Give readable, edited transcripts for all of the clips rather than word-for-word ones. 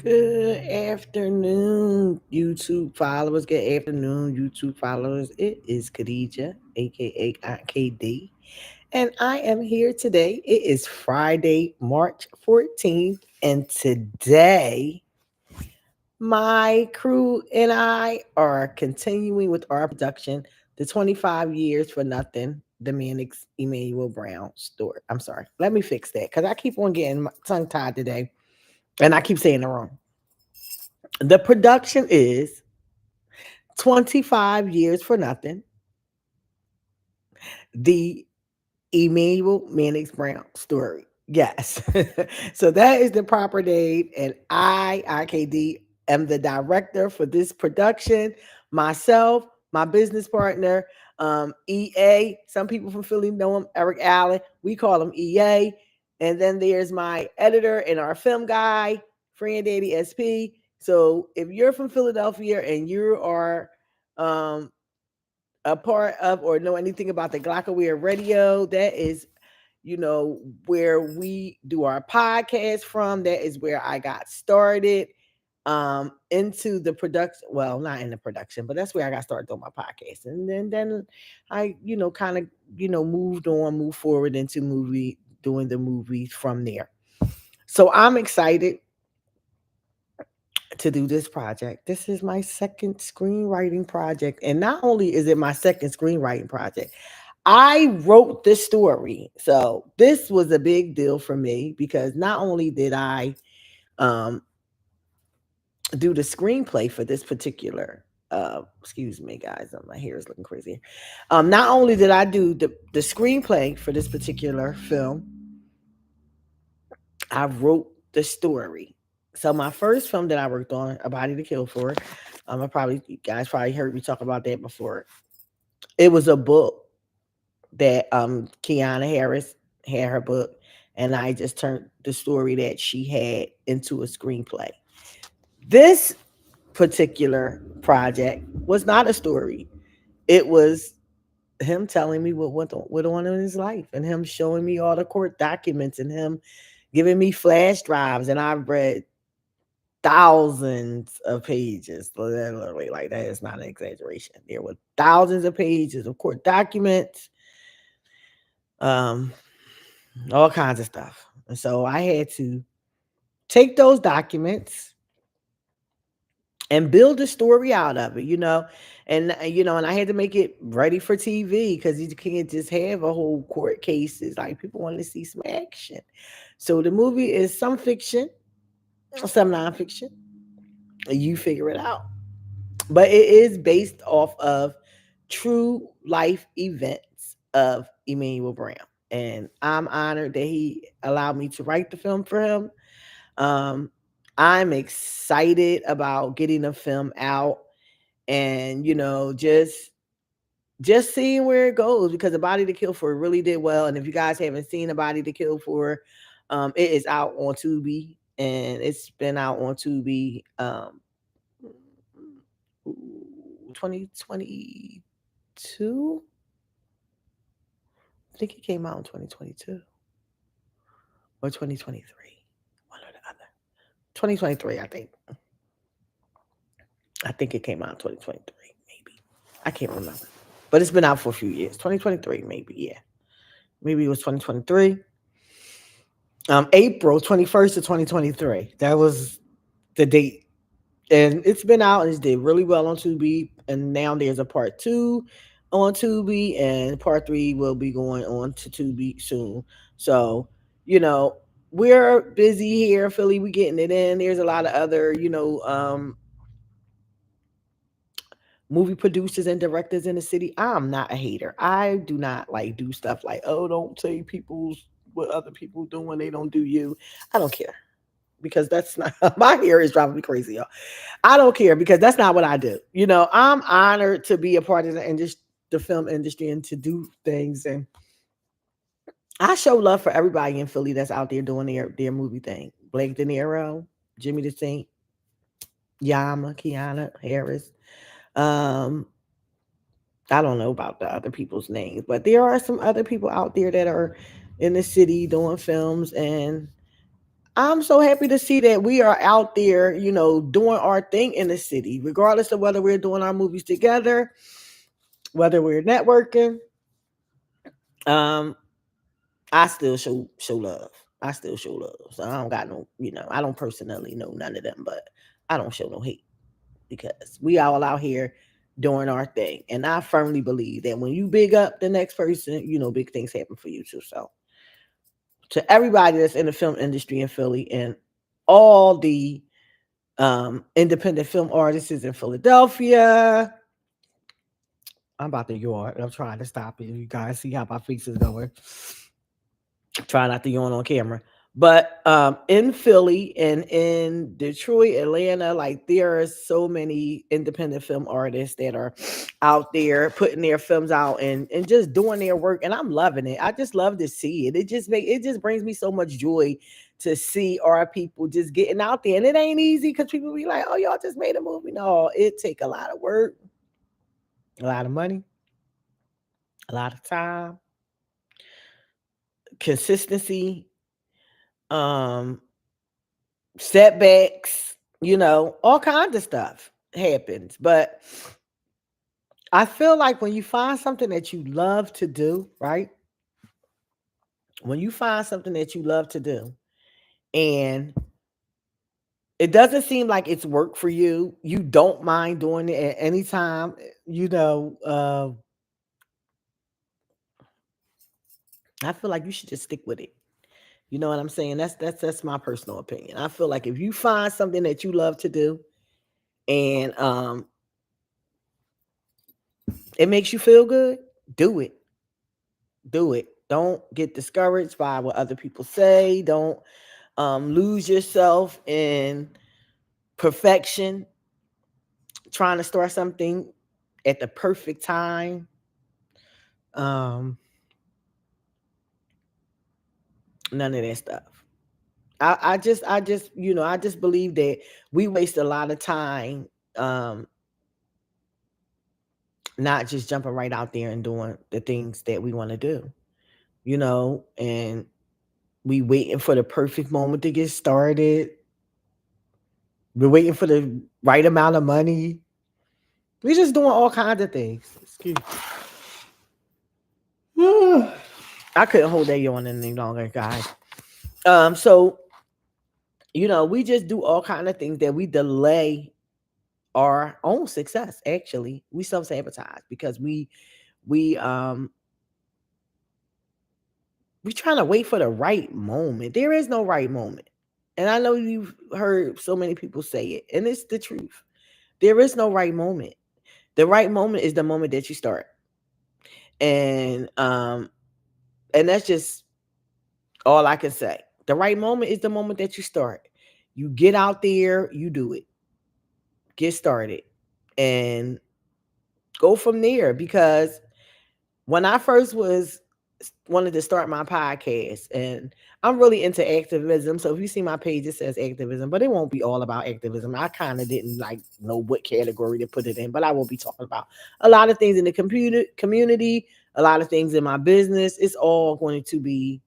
Good afternoon, YouTube followers. Good afternoon, YouTube followers. It is Khadija, aka KD, and I am here today. It is Friday, March 14th, and today my crew and I are continuing with our production, the 25 years for nothing, the Mannix Emmanuel Brown story. I'm sorry, let me fix that because I keep on getting tongue tied today, and I keep saying it wrong. The production is 25 years for nothing. The Emmanuel Mannix Brown story. Yes. So that is the proper name. And IKD, am the director for this production. Myself, my business partner, EA. Some people from Philly know him, Eric Allen. We call him EA. And then there's my editor and our film guy, Fran Daddy SP. So if you're from Philadelphia and you are um, a part of or know anything about the Glockaware Radio, that is, where we do our podcast from. That is where I got started into the production. Well, not in the production, but that's where I got started doing my podcast. And then I, kind of, moved forward into doing the movies from there. So I'm excited to do this project. This is my second screenwriting project. And not only is it my second screenwriting project, I wrote this story. So this was a big deal for me because not only did I um, do the screenplay for this particular excuse me guys, my hair is looking crazy. Not only did I do the screenplay for this particular film, I wrote the story. So my first film that I worked on, A Body to Kill For, you guys probably heard me talk about that before. It was a book that Kiana Harris had her book, and I just turned the story that she had into a screenplay. This particular project was not a story. It was him telling me went on in his life and him showing me all the court documents and him giving me flash drives, and I've read thousands of pages. Literally, like that is not an exaggeration. There were thousands of pages of court documents, um, all kinds of stuff. And so I had to take those documents and build a story out of it, and I had to make it ready for TV because you can't just have a whole court cases. Like people want to see some action. So the movie is some fiction, some nonfiction. You figure it out. But it is based off of true life events of Emmanuel Brown. And I'm honored that he allowed me to write the film for him. Um, I'm excited about getting the film out and just seeing where it goes because The Body to Kill For really did well. And if you guys haven't seen The Body to Kill For, it is out on Tubi, and it's been out on Tubi 2022. I think it came out in 2022 or 2023, one or the other. 2023, I think. I think it came out in 2023, maybe. I can't remember. But it's been out for a few years. 2023, maybe, yeah. Maybe it was 2023. April 21st of 2023. That was the date. And it's been out and it's did really well on Tubi. And now there's a part two on Tubi, and part three will be going on to Tubi soon. So, you know, we're busy here in Philly. We getting it in. There's a lot of other, movie producers and directors in the city. I'm not a hater. I do not like do stuff like, oh, don't say people's what other people doing. They don't do you. I don't care because that's not my hair is driving me crazy, y'all. I don't care because that's not what I do. I'm honored to be a part of the film industry and to do things. And I show love for everybody in Philly that's out there doing their movie thing. Blake De Niro, Jimmy the Saint, Yama, Kiana Harris. Um, I don't know about the other people's names, but there are some other people out there that are in the city doing films, and I'm so happy to see that we are out there, doing our thing in the city, regardless of whether we're doing our movies together, whether we're networking. Um, I still show love. I still show love. So I don't got no, I don't personally know none of them, but I don't show no hate because we all out here doing our thing. And I firmly believe that when you big up the next person, big things happen for you too. So to everybody that's in the film industry in Philly and all the independent film artists in Philadelphia. I'm about to yawn. I'm trying to stop it. You guys see how my face is going. Try not to yawn on camera. But in Philly and in Detroit, Atlanta, like there are so many independent film artists that are out there putting their films out and just doing their work. And I'm loving it. I just love to see it. It just brings me so much joy to see our people just getting out there. And it ain't easy because people be like, oh, y'all just made a movie. No, it take a lot of work, a lot of money, a lot of time, consistency, um, setbacks, all kinds of stuff happens. But I feel like when you find something that you love to do, right? When you find something that you love to do and it doesn't seem like it's work for you, you don't mind doing it at any time, I feel like you should just stick with it. You know what I'm saying? That's my personal opinion. I feel like if you find something that you love to do and it makes you feel good, do it. Do it. Don't get discouraged by what other people say. Don't lose yourself in perfection, trying to start something at the perfect time. Um, None of that stuff. I just believe that we waste a lot of time, um, not just jumping right out there and doing the things that we want to do, and we waiting for the perfect moment to get started. We're waiting for the right amount of money. We're just doing all kinds of things. Excuse me. I couldn't hold that yawn any longer, guys. So we just do all kind of things that we delay our own success. Actually, we self sabotage because we we trying to wait for the right moment. There is no right moment, and I know you've heard so many people say it, and it's the truth. There is no right moment. The right moment is the moment that you start, and um, and that's just all I can say. The right moment is the moment that you start. You get out there, you do it, get started, and go from there. Because when I first was wanted to start my podcast, and I'm really into activism. So if you see my page, it says activism, but it won't be all about activism. I kind of didn't like know what category to put it in, but I will be talking about a lot of things in the community, a lot of things in my business. It's all going to be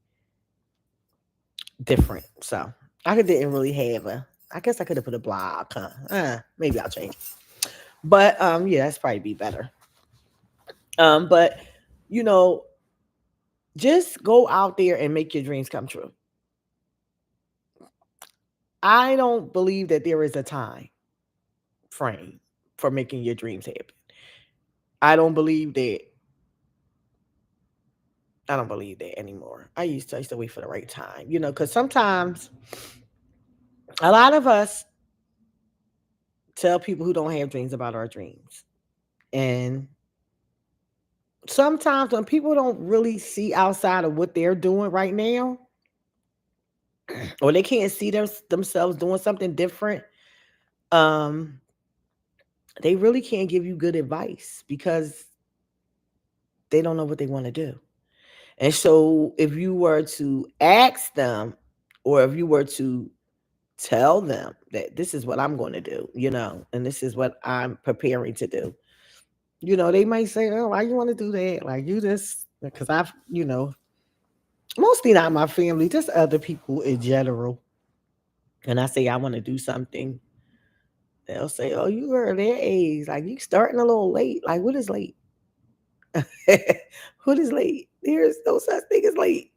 different. So didn't really have a. I guess I could have put a blog. Huh? Maybe I'll change. But yeah, that's probably be better. But you know, just go out there and make your dreams come true. I don't believe that there is a time frame for making your dreams happen. I don't believe that. I don't believe that anymore. I used to wait for the right time, because sometimes a lot of us tell people who don't have dreams about our dreams. And sometimes when people don't really see outside of what they're doing right now, or they can't see themselves doing something different, um, they really can't give you good advice because they don't know what they want to do. And so if you were to ask them, or if you were to tell them that this is what I'm going to do, and this is what I'm preparing to do, they might say, oh, why you want to do that? Like you just, because I've, mostly not my family, just other people in general. and I say I want to do something, they'll say, "Oh, you are their age. Like you starting a little late. Like what is late? What is late? There's no such thing as late."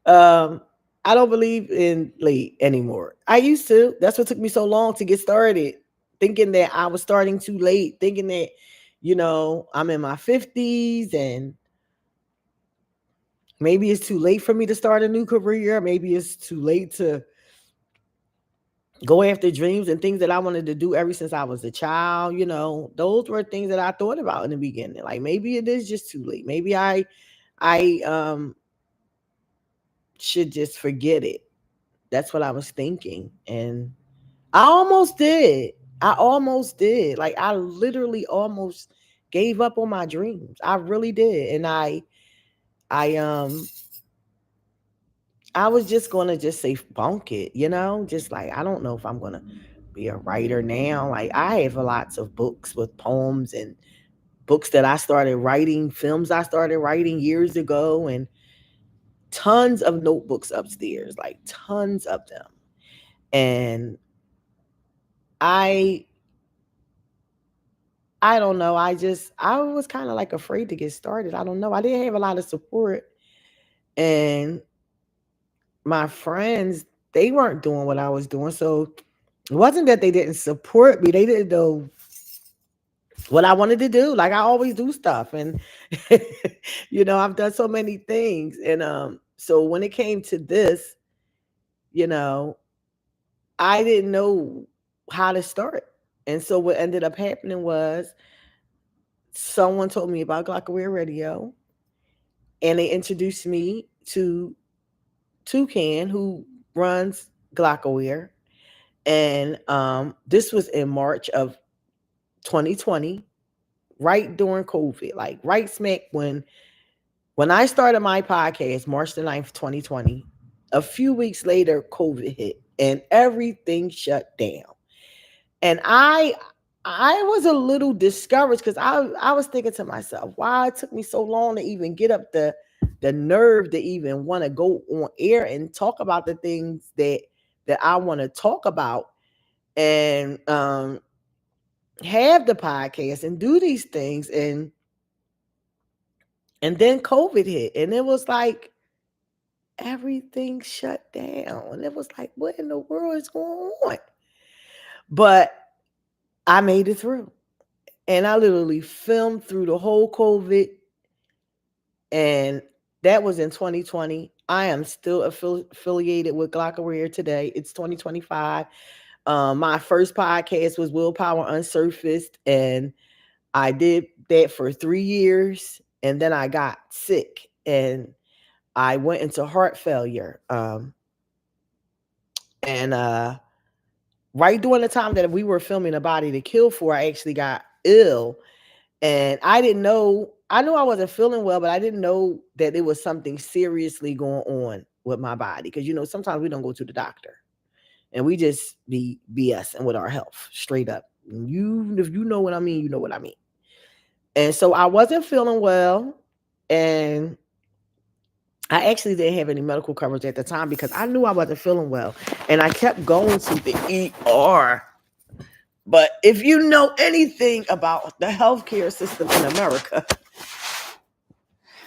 Um, I don't believe in late anymore. I used to. That's what took me so long to get started, thinking that I was starting too late, thinking that, I'm in my 50s and maybe it's too late for me to start a new career. Maybe it's too late to go after dreams and things that I wanted to do ever since I was a child. Those were things that I thought about in the beginning. Like maybe it is just too late. Maybe I should just forget it. That's what I was thinking. And I almost did. I almost did. Like I literally almost gave up on my dreams. I really did. And I I was just gonna just say bunk it, just like I don't know if I'm gonna be a writer now. Like I have lots of books with poems and books that I started writing, films I started writing years ago, and tons of notebooks upstairs, like tons of them. And I I don't know. I was kind of like afraid to get started. I don't know. I didn't have a lot of support, and my friends, they weren't doing what I was doing. So it wasn't that they didn't support me. They didn't know what I wanted to do. Like I always do stuff, and I've done so many things. And so when it came to this, you know, I didn't know how to start. And so what ended up happening was someone told me about Glockaware Radio, and they introduced me to Toucan, who runs Glockaware. And this was in March of 2020, right during COVID, like right smack when I started my podcast, March the 9th, 2020. A few weeks later, COVID hit and everything shut down. And I was a little discouraged because I was thinking to myself, why it took me so long to even get up the nerve to even want to go on air and talk about the things that I want to talk about, and have the podcast and do these things. And then COVID hit, and it was like everything shut down. And it was like, what in the world is going on? But I made it through. And I literally filmed through the whole COVID. And that was in 2020. I am still affiliated with Glockaware today. It's 2025. My first podcast was Willpower Unsurfaced. And I did that for 3 years. And then I got sick. And I went into heart failure. And right during the time that we were filming A Body to Kill For, I actually got ill. And I didn't know, I knew I wasn't feeling well, but I didn't know that there was something seriously going on with my body. Because, sometimes we don't go to the doctor and we just be BSing with our health straight up. If you know what I mean, you know what I mean. And so I wasn't feeling well. And I actually didn't have any medical coverage at the time because I knew I wasn't feeling well. And I kept going to the ER. But if you know anything about the healthcare system in America,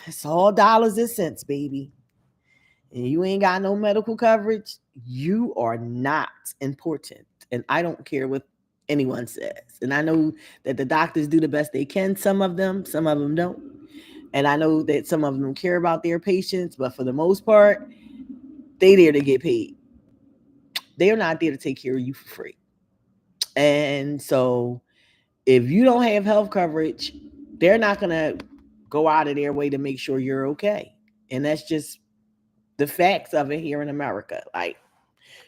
it's all dollars and cents, baby. And you ain't got no medical coverage, you are not important. And I don't care what anyone says. And I know that the doctors do the best they can, some of them don't. And I know that some of them care about their patients, but for the most part, they there to get paid. They're not there to take care of you for free. And so if you don't have health coverage, they're not going to go out of their way to make sure you're okay. And that's just the facts of it here in America. Like,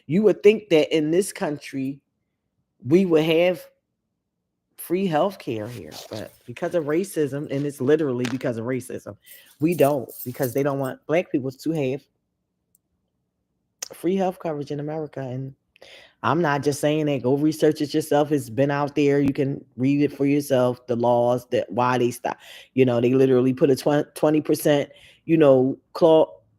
you would think that in this country, we would have free health care here, but because of racism, and it's literally because of racism, we don't, because they don't want Black people to have free health coverage in America. And I'm not just saying that. Go research it yourself. It's been out there. You can read it for yourself. The laws, that why they stop. They literally put a 20%,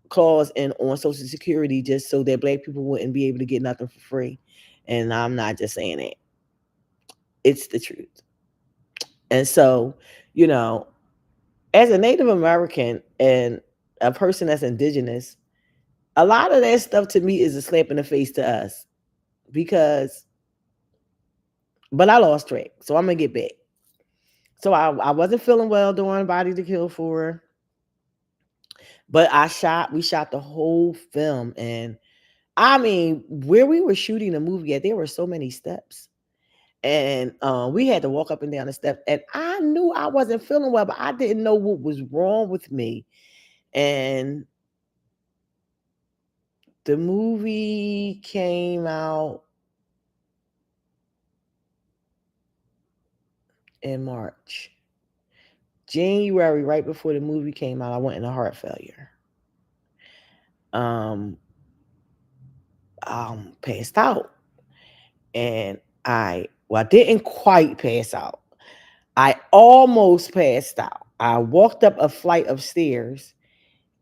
clause in on Social Security just so that black people wouldn't be able to get nothing for free. And I'm not just saying it. It's the truth. And so, you know, as a Native American and a person that's indigenous, a lot of that stuff to me is a slap in the face to us because, but I lost track. So I'm going to get back. So I wasn't feeling well doing Body to Kill for, but we shot the whole film. And I mean, where we were shooting the movie at, there were so many steps. And we had to walk up and down the steps. And I knew I wasn't feeling well, but I didn't know what was wrong with me. And the movie came out in March. January, right before the movie came out, I went into heart failure. Um, Passed out. And I didn't quite pass out. I almost passed out. I walked up a flight of stairs,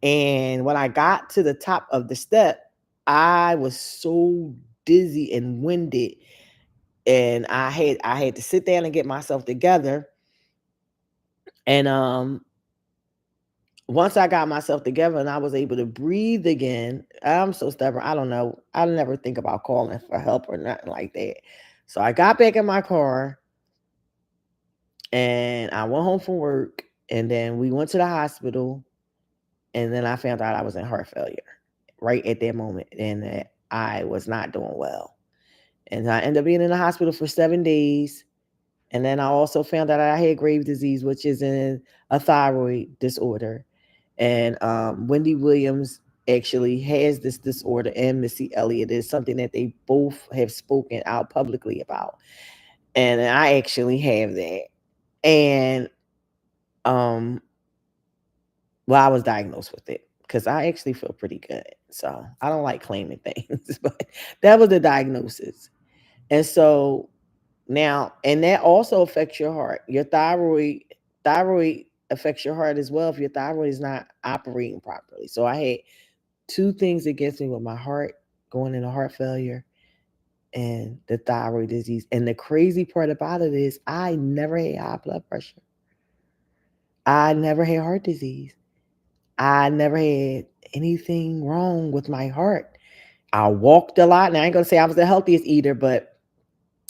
and when I got to the top of the step, I was so dizzy and winded, and I had to sit down and get myself together. And once I got myself together and I was able to breathe again, I'm so stubborn. I don't know. I never think about calling for help or nothing like that. So I got back in my car and I went home from work, and then we went to the hospital, and then I found out I was in heart failure right at that moment, and that I was not doing well. And I ended up being in the hospital for 7 days. And then I also found out I had Graves' disease, which is a thyroid disorder. And Wendy Williams actually has this disorder, and Missy Elliott is something that they both have spoken out publicly about. And I actually have that. And um, well, I was diagnosed with it because I actually feel pretty good. So I don't like claiming things, but that was the diagnosis. And so now, and that also affects your heart. Your thyroid affects your heart as well if your thyroid is not operating properly. So I had two things against me with my heart going into heart failure and the thyroid disease. And the crazy part about it is I never had high blood pressure. I never had heart disease. I never had anything wrong with my heart. I walked a lot. Now I ain't gonna say I was the healthiest eater, but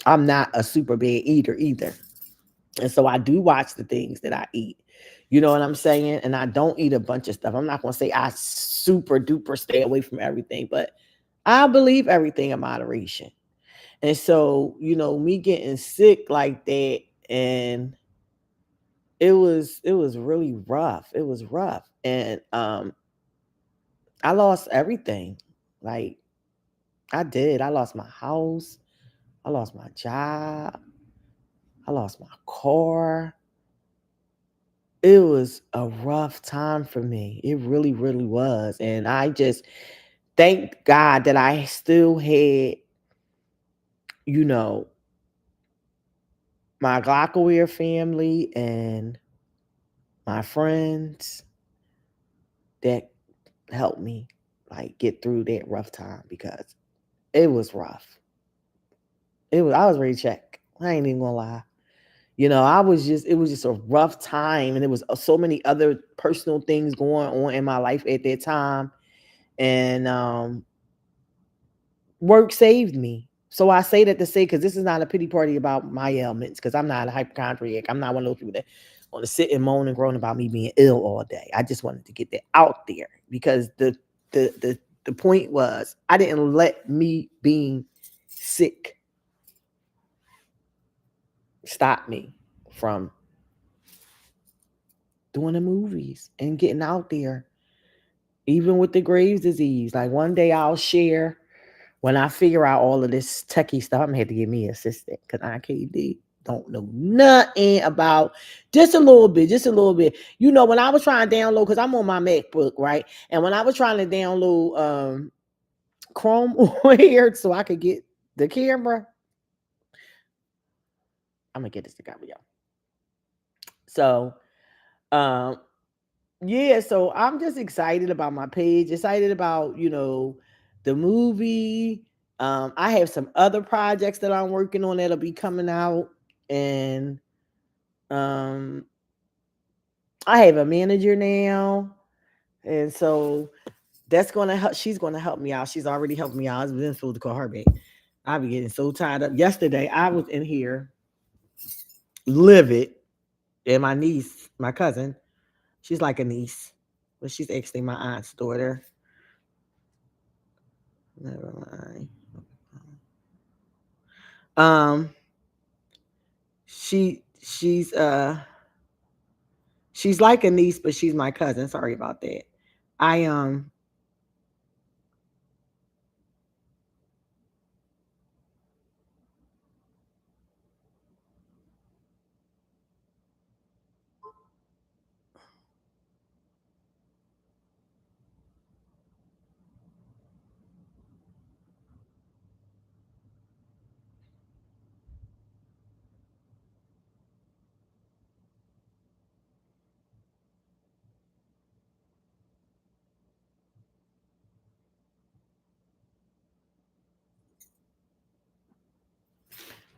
I'm not a super bad eater either. And so I do watch the things that I eat. You know what I'm saying? And I don't eat a bunch of stuff. I'm not gonna say I super duper stay away from everything, but I believe everything in moderation. And so, me getting sick like that, and it was really rough. It was rough. And I lost everything. Like I did. I lost my house. I lost my job. I lost my car. It was a rough time for me. It really, really was. And I just thank God that I still had, you know, my Glockaware family and my friends that helped me like get through that rough time because it was rough. I was ready to check. I ain't even gonna lie. It was just a rough time, and there was so many other personal things going on in my life at that time. And work saved me. So I say that to say, because this is not a pity party about my ailments, because I'm not a hypochondriac. I'm not one of those people that want to sit and moan and groan about me being ill all day. I just wanted to get that out there because the point was I didn't let me being sick stop me from doing the movies and getting out there, even with the Graves' disease. Like one day I'll share when I figure out all of this techie stuff. I'm gonna have to get me an assistant because IKD don't know nothing about just a little bit. When I was trying to download, because I'm on my MacBook, right? And when I was trying to download Chrome on here so I could get the camera, I'm gonna get this together, y'all. So um yeah, so I'm just excited about my page, excited about, the movie. I have some other projects that I'm working on that'll be coming out. And um I have a manager now. And so that's gonna help. She's gonna help me out. She's already helped me out. It's been supposed to call her back. I be getting so tired up. Yesterday I was in here livid, and my niece, my cousin, she's like a niece, but she's actually my aunt's daughter. Never mind. Um, she's like a niece, but she's my cousin. Sorry about that. I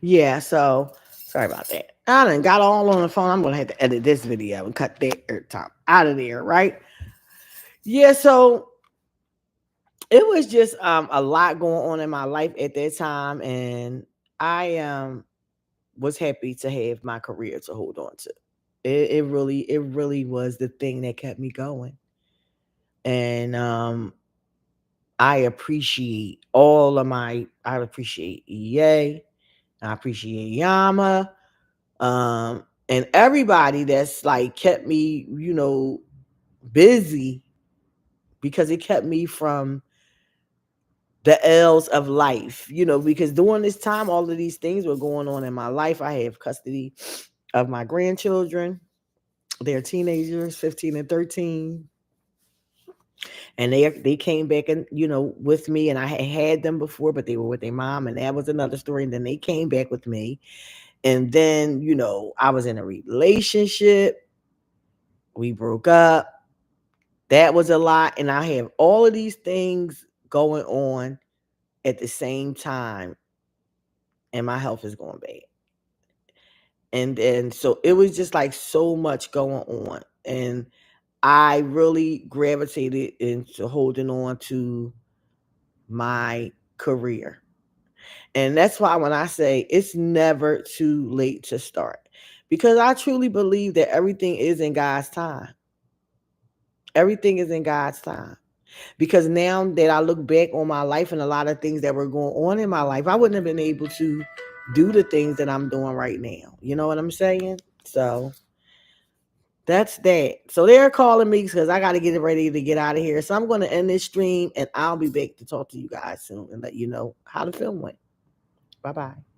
Yeah, so sorry about that. I done got all on the phone. I'm gonna have to edit this video and cut that top out of there, right? Yeah, so it was just a lot going on in my life at that time, and I was happy to have my career to hold on to. It really was the thing that kept me going. And I appreciate I appreciate EA, I appreciate Yama, and everybody that's like kept me, busy, because it kept me from the L's of life, because during this time, all of these things were going on in my life. I have custody of my grandchildren. They're teenagers, 15 and 13. And they came back and, with me, and I had them before, but they were with their mom, and that was another story. And then they came back with me. And then, I was in a relationship. We broke up. That was a lot. And I have all of these things going on at the same time, and my health is going bad. And then so it was just like so much going on. And I really gravitated into holding on to my career. And that's why when I say it's never too late to start, because I truly believe that everything is in God's time. Everything is in God's time. Because now that I look back on my life and a lot of things that were going on in my life, I wouldn't have been able to do the things that I'm doing right now. You know what I'm saying? So that's that. So they're calling me because I got to get ready to get out of here. So I'm going to end this stream, and I'll be back to talk to you guys soon and let you know how the film went. Bye bye.